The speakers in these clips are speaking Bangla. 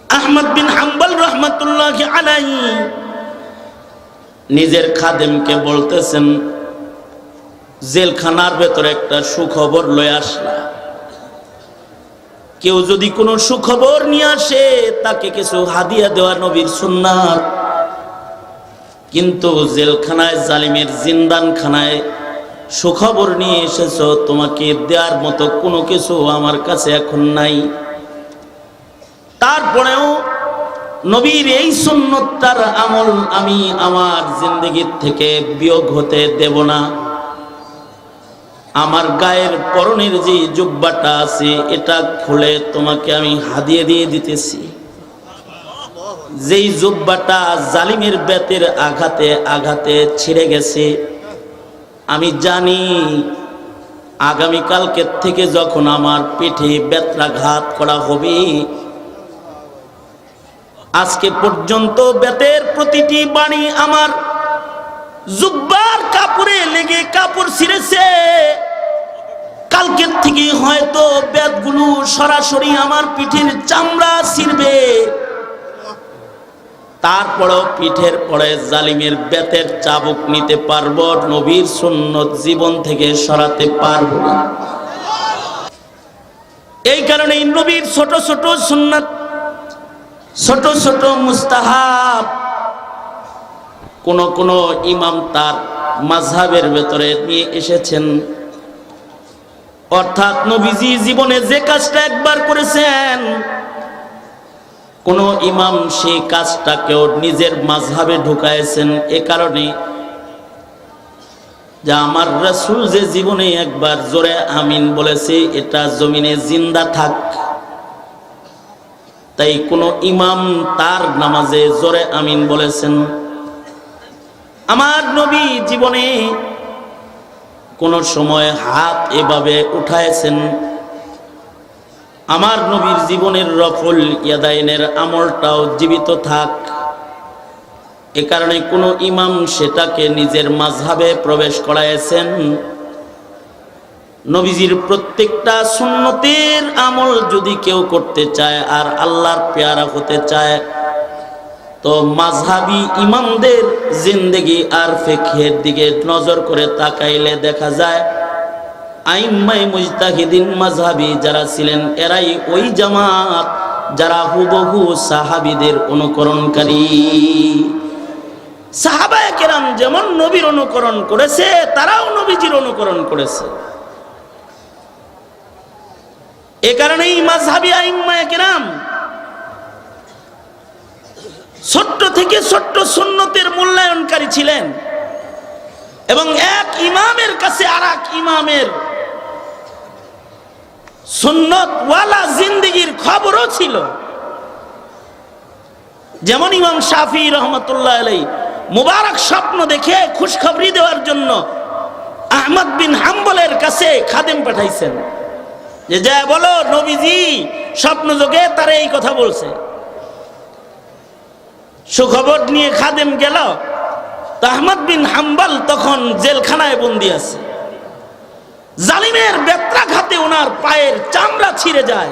আহমদ বিন হাম্বল রহমাতুল্লাহি আলাইহি নিজের খাদেমকে বলতেছেন, জেলখানার ভেতরে একটা সুখবর লয়ে আসলা। কেউ যদি কোনো সুখবর নিয়ে আসে তাকে কিছু হাদিয়া দেওয়া নবীর সুন্নাত। কিন্তু জেলখানায়, জালিমের জিন্দানখানায় সুখবর নিয়ে এসেছো, তোমাকে দেওয়ার মতো কোনো কিছু আমার কাছে এখন নাই। তারপরেও নবীর এই সুন্নতটার আমল আমি আমার জিন্দেগির থেকে বিয়োগ হতে দেব না। আমার গায়ের পরনের যে জুব্বাটা আছে এটা খুলে তোমাকে আমি হাদিয়া দিয়ে দিতেছি। যেই জুব্বাটা জালিমের বেতের আঘাতে আঘাতে ছিঁড়ে গেছে, আমি জানি আগামীকালকে থেকে যখন আমার পিঠে বেত্রাঘাত করা হবে, আজকে পর্যন্ত বেতের প্রতিটি বাণী আমার জুব্বার কাপড়ে লেগে কাপড় ছিঁড়েছে। কালকের থেকে হয়তো বেতগুলো সরাসরি আমার পিঠের চামড়া ছিঁড়বে। তারপরও পিঠের পরে জালিমের বেতের চাবুক নিতে পারবো, নবীর সুন্নত জীবন থেকে সরাতে পারবো না। এই কারণে নবীর ছোট ছোট সুন্নাত, ছোট ছোট মুস্তাহাব কোন কোন ইমাম তার মাযহাবের ভেতরে নিয়ে এসেছেন। অর্থাৎ নবীজি জীবনে যে কাজটা একবার করেছেন, কোন ইমাম সেই কাজটাকেও নিজের মাযহাবে ঢুকাইছেন। এ কারণে যে আমার রাসূল যে জীবনে একবার জোরে আমিন বলেছে, এটা জমিনে জিন্দা থাক। তাই কোন ইমাম তার নামাজে জোরে আমিন বলেছেন। আমার নবী জীবনে কোন সময় হাত এভাবে উঠাইছেন। আমার নবীর জীবনের রফুল ইয়াদাইনের আমলটাও জীবিত থাক। এ কারণে কোন ইমাম সেটাকে নিজের মাযহাবে প্রবেশ করাইছেন। নবীজির প্রত্যেকটা সুন্নতের আমল যদি কেউ করতে চায় আর আল্লাহর পেয়ারা হতে চায়, তো মাযহাবী ইমামদের জিন্দেগি আর ফিকহের দিকে নজর করে তাকাইলে দেখা যায় আইম্মায়ে মুজতাহিদিন মাযহাবী যারা ছিলেন এরাই ওই জামাত যারা হুবহু সাহাবীদের অনুকরণকারী। সাহাবায়ে কেরাম যেমন নবীর অনুকরণ করেছে, তারাও নবীজির অনুকরণ করেছে। এ কারণেই মাযহাবী আইম্মায়ে কেরাম ছোট্ট থেকে ছোট্ট সুন্নতের মূল্যায়নকারী ছিলেন এবং এক ইমামের কাছে আরেক ইমামের সুন্নতওয়ালা জিন্দেগির খবরও ছিল। যেমন ইমাম শাফি রহমাতুল্লাহ আলাইহি মুবারক স্বপ্ন দেখে খুশখবরি দেওয়ার জন্য আহমদ বিন হাম্বলের কাছে খাদেম পাঠাইছেন যে যা বলো নবীজি স্বপ্ন যোগে তারে এই কথা বলছে। সুখবর নিয়ে খাদেম গেল। আহমদ বিন হাম্বল তখন জেলখানায় বন্দী আছে। জালিমের বেত্রাঘাতে ওনার পায়ের চামড়া ছিঁড়ে যায়,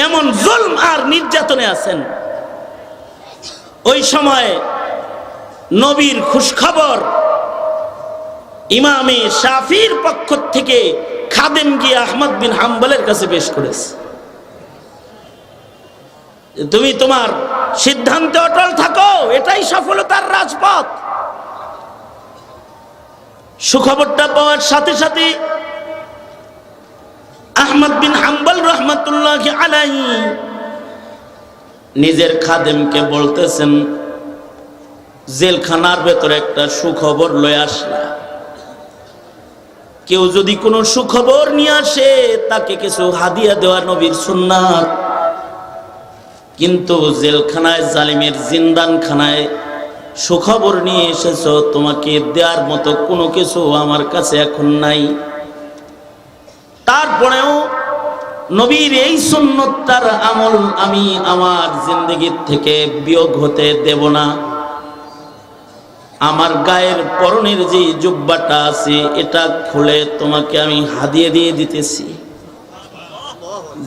এমন জুলম আর নির্যাতনে আছেন। ওই সময় নবীর খুশখবর ইমামে শাফির পক্ষ থেকে খাদেম গিয়ে আহমদ বিন হাম্বলের কাছে পেশ করেছে। তুমি তোমার সিদ্ধান্তে অটল থাকো, এটাই সফলতার রাজপথ। সুখবরটা পাওয়ার সাথে সাথে আহমদ বিন হাম্বল রহমাতুল্লাহি আলাইহি নিজের খাদেমকে বলতেছেন, জেলখানার ভেতরে একটা সুখবর লয়ে আসলা। কেউ যদি কোনো সুখবর নিয়ে আসে তাকে কিছু হাদিয়া দেওয়া নবীর সুন্নাত। কিন্তু জেলখানায়, জালিমের জিন্দানখানায় সুখবর নিয়ে এসেছো, তোমাকে দেওয়ার মতো কোনো কিছু আমার কাছে এখন নাই। তারপরেও নবীর এই সুন্নতটার আমল আমি আমার জিন্দেগির থেকে বিয়োগ হতে দেব না। আমার গায়ের পরনের যে জুব্বাটা আছে এটা খুলে তোমাকে আমি হাদিয়া দিয়ে দিতেছি।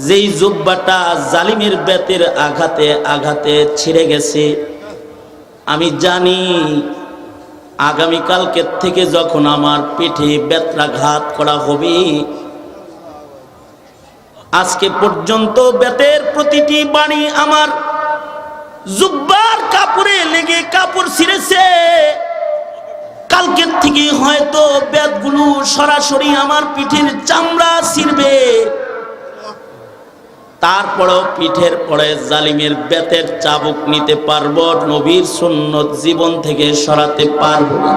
যেই জুব্বাটা জালিমের বেতের আঘাতে আঘাতে ছিঁড়ে গেছে, আমি জানি আগামীকালকে থেকে যখন আমার পিঠে বেত্রাঘাত করা হবে, আজকে পর্যন্ত বেতের প্রতিটি বাণী আমার জুব্বার কাপড়ে লেগে কাপড় ছিঁড়েছে, কালকের থেকে হয়তো বেতগুলো সরাসরি আমার পিঠের চামড়া ছিঁড়বে, তারপরও পিঠের পরে জালিমের বেতের চাবুক নিতে পারবো, নবীর সুন্নত জীবন থেকে সরাতে পারবো না।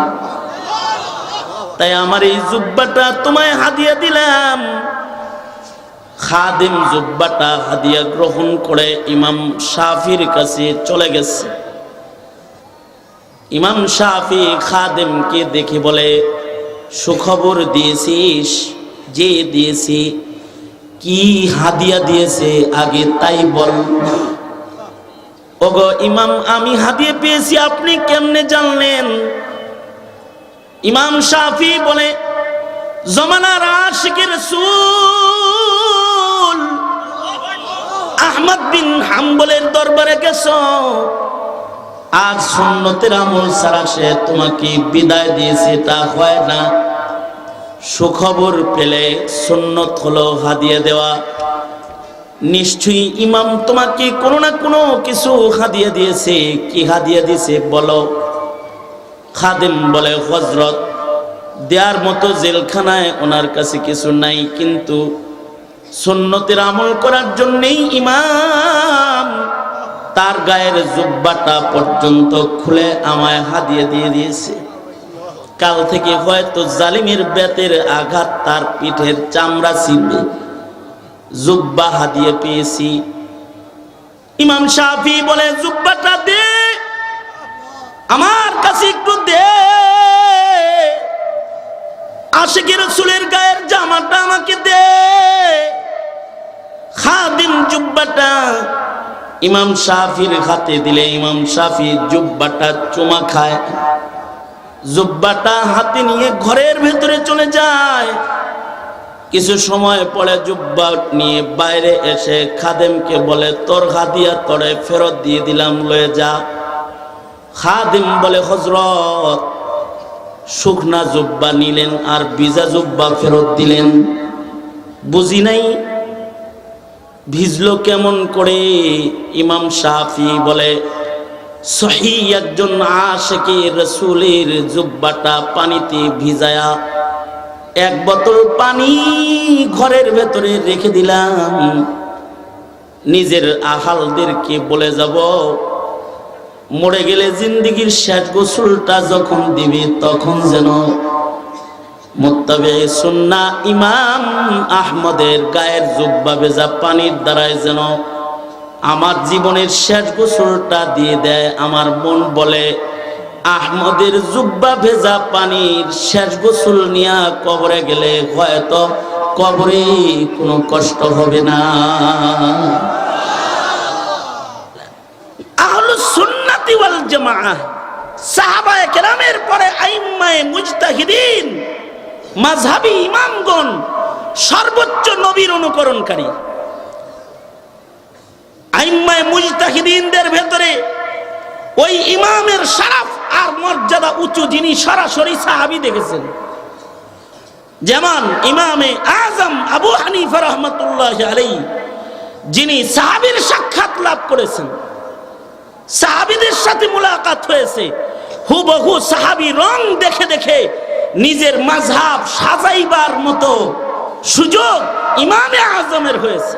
তাই আমার এই জুব্বাটা তোমায় হাদিয়া দিলাম। খাদেম জুব্বাটা হাদিয়া গ্রহণ করে ইমাম শাফির কাছে চলে গেছে। ইমাম শাফি খাদেমকে দেখে বলে, সুখবর দিয়েছিস? যে দিয়েছি। কি হাদিয়া দিয়েছে আগে তাই বল। ওগো ইমাম, আমি হাদিয়া পেয়েছি, আপনি কেমনে জানলেন? ইমাম শাফি বলে, জমানার আশিকে রাসূল আহমদ বিন হাম্বলের দরবারে গেছো, আর সুন্নতের আমল ছাড়া সে তোমাকে বিদায় দিয়েছে, তা হয় না। সুখবর পেলে সুন্নত হলো হাদিয়া দেওয়া। নিশ্চয়ই ইমাম তোমাকে কোনো না কোনো কিছু হাদিয়া দিয়েছে। কি হাদিয়া দিয়েছে বলো। খাদেম বলে, হযরত, দেওয়ার মতো জেলখানায় ওনার কাছে কিছু নাই, কিন্তু সুন্নতের আমল করার জন্যই ইমাম তার গায়ের জুব্বাটা পর্যন্ত খুলে আমায় হাদিয়া দিয়ে দিয়েছে। কাল থেকে হয়তো জালিমের বেতের আঘাত তার পিঠের চামড়া ছিঁড়বে। জুব্বা হাদিয়া পেয়েছি। ইমাম শাফি বলে, জুব্বাটা দে, আমার কাছে একটু দে। আশিকে রাসূলের গায়ের জামাটা আমাকে দে। খাদিম জুব্বাটা ইমাম শাফির হাতে দিলে ইমাম শাফি জুব্বাটা চুমা খায়। জুব্বাটা হাতে নিয়ে ঘরের ভেতরে চলে যায়। কিছু সময় পরে জুব্বা নিয়ে বাইরে এসে খাদেমকে বলে, তোর হাদিয়া তোরে ফেরত দিয়ে দিলাম, লয়ে যা। খাদেম বলে, হযরত, শুকনা জুব্বা নিলেন আর ভিজা জুব্বা ফেরত দিলেন, বুঝি নাই ভিজলো কেমন করে? ইমাম শাফি বলে, সহিহ একজন আশিকে রাসূলের জুব্বাটা পানিতে ভিজায়া এক বোতল পানি ঘরের ভেতরে রেখে দিলাম। নিজের আহালদেরকে বলে যাব, মরে গেলে জিন্দেগীর শেষ গোসলটা যখন দিবে তখন যেন মুত্তাবে সুন্নাহ ইমাম আহমদের গায়ের জুব্বা ভেজা পানির দ্বারাই যেন আমার জীবনের শেষ গোসলটা দিয়ে দেয়। আমার মন বলে, আহমদের জুব্বা ভেজা পানির শেষ গোসল নিয়া কবরে গেলে হয়তো কবরে কোনো কষ্ট হবে না। আহলুস সুন্নাতি ওয়াল জামাআহ, সাহাবায়ে কেরামের পরে আইম্মায়ে মুজতাহিদিন, মাযহাবী ইমামগণ সর্বোচ্চ নবীর অনুকরণকারী। আইম্মায়ে মুজতাহিদিনদের ভেতরে ওই ইমামের শরফ আর মর্যাদা উঁচু যিনি সরাসরি সাহাবী দেখেছেন, যেমন ইমামে আজম আবু হানিফা রাহমাতুল্লাহি আলাইহি, যিনি সাহাবীর সাক্ষাৎ লাভ করেছেন, সাহাবীদের সাথে মুলাকাত হয়েছে, হুবহু সাহাবী রং দেখে দেখে নিজের মাযহাব সাজাইবার মতো সুযোগ ইমামে আজমের হয়েছে।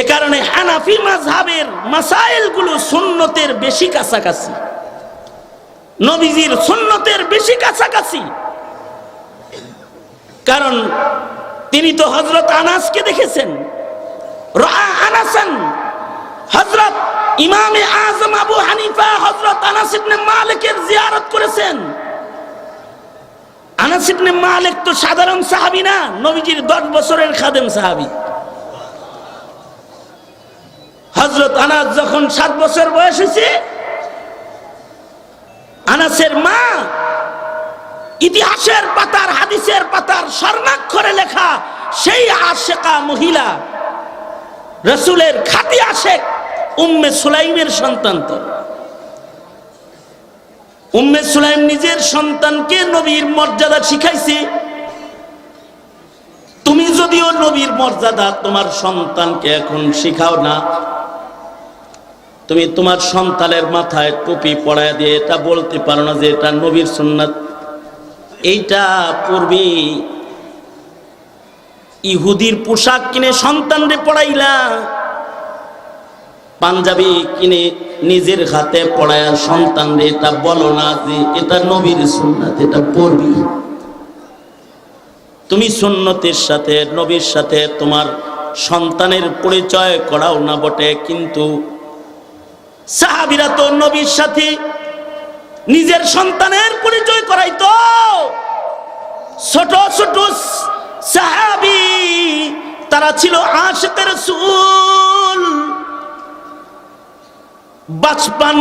এ কারণে হানাফি মাযহাবের মাসাইলগুলো সুন্নতের বেশি কাছাকাছি, নবীজির সুন্নতের বেশি কাছাকাছি। কারণ তিনি তো হযরত আনাসকে দেখেছেন, রাআ আনাসান। হযরত ইমামে আজম আবু হানিফা হযরত আনাস ইবনে মালিকের জিয়ারত করেছেন। আনাস ইবনে মালিক তো সাধারণ সাহাবী না, নবীজির 10 বছরের খাদেম সাহাবী। হযরত আনাস যখন 7 বছর বয়স হয়েছে, আনাসের মা ইতিহাসের পাতার, হাদিসের পাতার স্বর্ণাক্ষরে লেখা সেই আশিকা মহিলা রাসূলের খাঁটি আশেক উম্মে সুলাইমের সন্তান। তো উম্মে সুলাইম নিজের সন্তানকে নবীর মর্যাদা শিখাইছে। তুমি যদিও নবীর মর্যাদা তোমার সন্তানকে এখন শিখাও না, তুমি তোমার সন্তানের মাথায় টুপি পরায় দিয়ে এটা বলতে পারো না যে এটা নবীর সুন্নাত। এইটা পূর্বে ইহুদির পোশাক কিনে সন্তানরে পড়াইলা, পাঞ্জাবি কিনে নিজের হাতে পড়ায় সন্তানরে এটা বলো না যে এটা নবীর সুন্নাত, এটা পড়বি। তুমি সুন্নতের সাথে নবীর সাথে তোমার সন্তানের পরিচয় করাও না বটে, কিন্তু সাহাবীরা তো নবীর সাথে নিজের সন্তানের পরিচয় করাইতো। ছোট ছোট সাহাবী তারা ছিল আশিকে রাসূল, বাচপান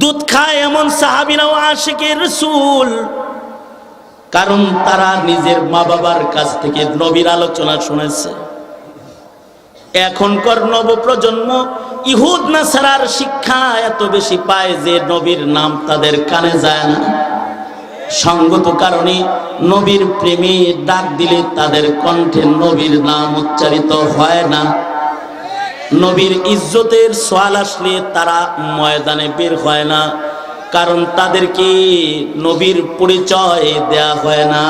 দুধ খায় এমন সাহাবীরাও আশিকে রাসূল, কারণ তারা নিজের মা বাবার কাছ থেকে নবীর আলোচনা শুনেছে। এখনকার নবপ্রজন্ম ইহুদ নাসারার শিক্ষা এত বেশি পায় যে নবীর নাম তাদের কানে যায় না। সঙ্গত কারণে নবীর প্রেমে ডাক দিলে তাদের কণ্ঠে নবীর নাম উচ্চারিত হয় না। নবীর ইজ্জতের সওয়াল আসলে তারা ময়দানে বের হয় না, কারণ তাদেরকে নবীর পরিচয় দেয়া হয় না।